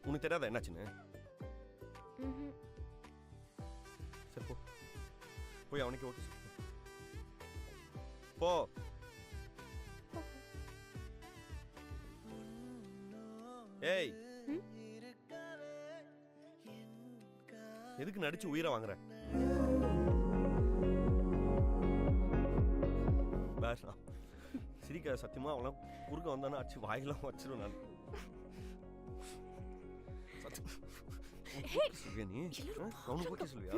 உனக்கு தெரியாதா என்னாச்சுன்னு? சரி போ, போய் அவனுக்கு ஓகே போ. ஏய், எதுக்கு நடிச்சு உயிரை வாங்குற? சிரிக்காத, சத்தியமா அவன் குறுக்க வந்தானா அடிச்சு வாயிலாம் வச்சிருவேன் நான். சொல்வியா நீ? அவனுக்கு ஓகே சொல்வியா?